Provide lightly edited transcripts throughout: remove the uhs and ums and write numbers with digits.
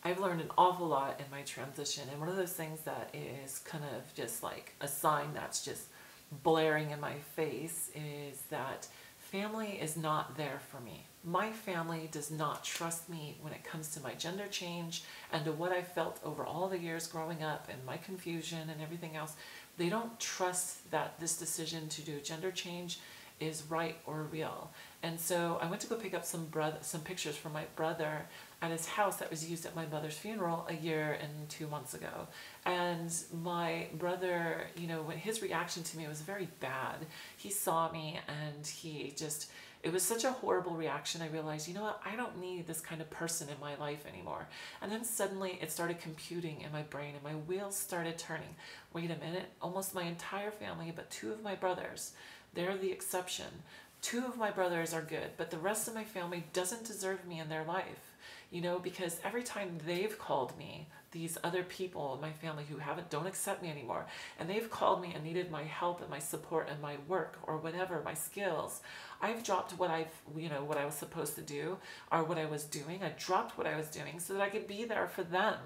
I've learned an awful lot in my transition, and one of those things that is kind of just like a sign that's just blaring in my face is that family is not there for me. My family does not trust me when it comes to my gender change and to what I felt over all the years growing up and my confusion and everything else. They don't trust that this decision to do gender change is right or real. And so I went to go pick up some pictures from my brother at his house that was used at my mother's funeral a year and 2 months ago. And my brother, you know, when his reaction to me was very bad. He saw me and he just, it was such a horrible reaction. I realized, you know what, I don't need this kind of person in my life anymore. And then suddenly it started computing in my brain and my wheels started turning. Wait a minute, almost my entire family, but 2 of my brothers, they're the exception. 2 of my brothers are good, but the rest of my family doesn't deserve me in their life. You know, because every time they've called me, these other people in my family who don't accept me anymore, and they've called me and needed my help and my support and my work or whatever, my skills, I've dropped what what I was supposed to do or what I was doing. I dropped what I was doing so that I could be there for them.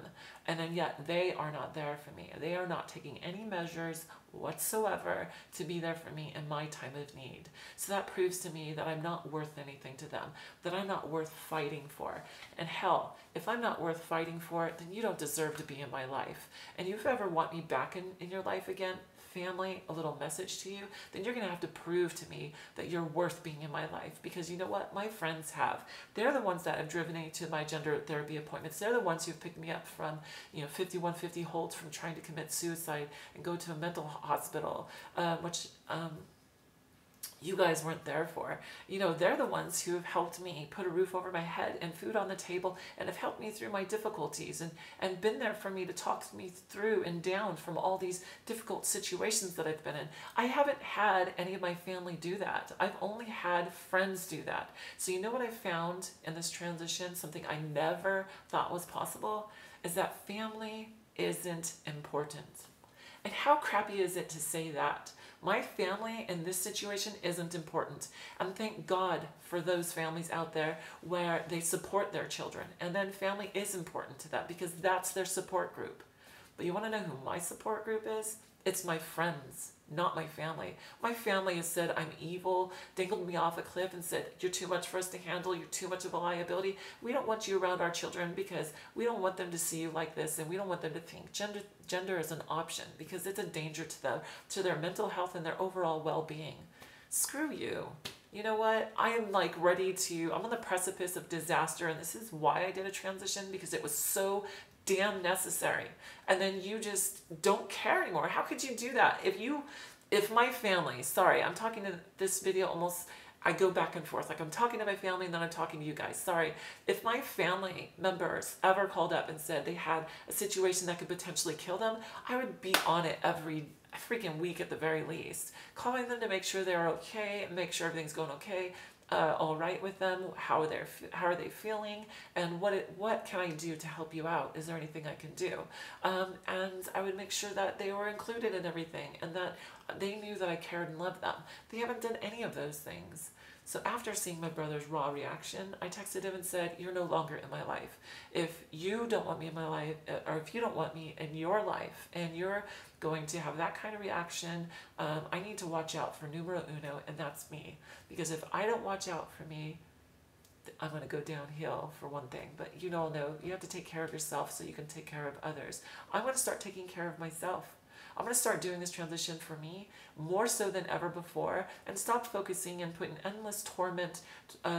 And then yet they are not there for me. They are not taking any measures whatsoever to be there for me in my time of need. So that proves to me that I'm not worth anything to them, that I'm not worth fighting for. And hell, if I'm not worth fighting for, then you don't deserve to be in my life. And if you ever want me back in your life again, family, a little message to you, then you're going to have to prove to me that you're worth being in my life. Because you know what? My friends have. They're the ones that have driven me to my gender therapy appointments. They're the ones who've picked me up from, 5150 holds from trying to commit suicide and go to a mental hospital, which you guys weren't there for. You know, they're the ones who have helped me put a roof over my head and food on the table and have helped me through my difficulties and been there for me to talk me through and down from all these difficult situations that I've been in. I haven't had any of my family do that. I've only had friends do that. So you know what I found in this transition, something I never thought was possible, is that family isn't important. And how crappy is it to say that? My family in this situation isn't important. And thank God for those families out there where they support their children. And then family is important to them because that's their support group. But you want to know who my support group is? It's my friends, not my family. My family has said I'm evil, dangled me off a cliff and said, you're too much for us to handle, you're too much of a liability. We don't want you around our children because we don't want them to see you like this, and we don't want them to think gender is an option because it's a danger to them, to their mental health and their overall well-being. Screw you. You know what? I am like I'm on the precipice of disaster, and this is why I did a transition, because it was so damn necessary. And then you just don't care anymore. How could you do that? If my family, sorry, I'm talking to this video almost, I go back and forth. Like I'm talking to my family and then I'm talking to you guys. Sorry. If my family members ever called up and said they had a situation that could potentially kill them, I would be on it every freaking week at the very least. Calling them to make sure they're okay, make sure everything's going okay, all right with them, how are they feeling, and what can I do to help you out? Is there anything I can do? And I would make sure that they were included in everything and that they knew that I cared and loved them. They haven't done any of those things. So after seeing my brother's raw reaction, I texted him and said, you're no longer in my life. If you don't want me in my life, or if you don't want me in your life, and you're going to have that kind of reaction, I need to watch out for numero uno, and that's me. Because if I don't watch out for me, I'm going to go downhill for one thing. But you all know you have to take care of yourself so you can take care of others. I'm going to start taking care of myself. I'm going to start doing this transition for me more so than ever before, and stop focusing and putting endless torment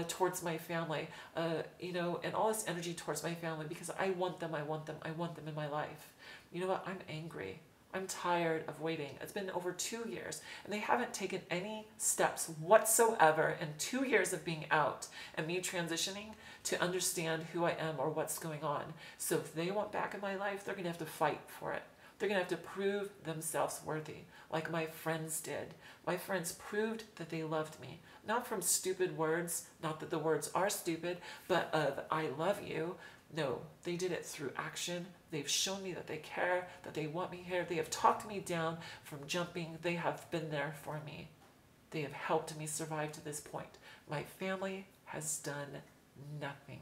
towards my family, and all this energy towards my family, because I want them in my life. You know what? I'm angry. I'm tired of waiting. It's been over 2 years and they haven't taken any steps whatsoever in 2 years of being out and me transitioning to understand who I am or what's going on. So if they want back in my life, they're going to have to fight for it. They're going to have to prove themselves worthy, like my friends did. My friends proved that they loved me, not from stupid words, not that the words are stupid, but of I love you. No, they did it through action. They've shown me that they care, that they want me here. They have talked me down from jumping. They have been there for me. They have helped me survive to this point. My family has done nothing.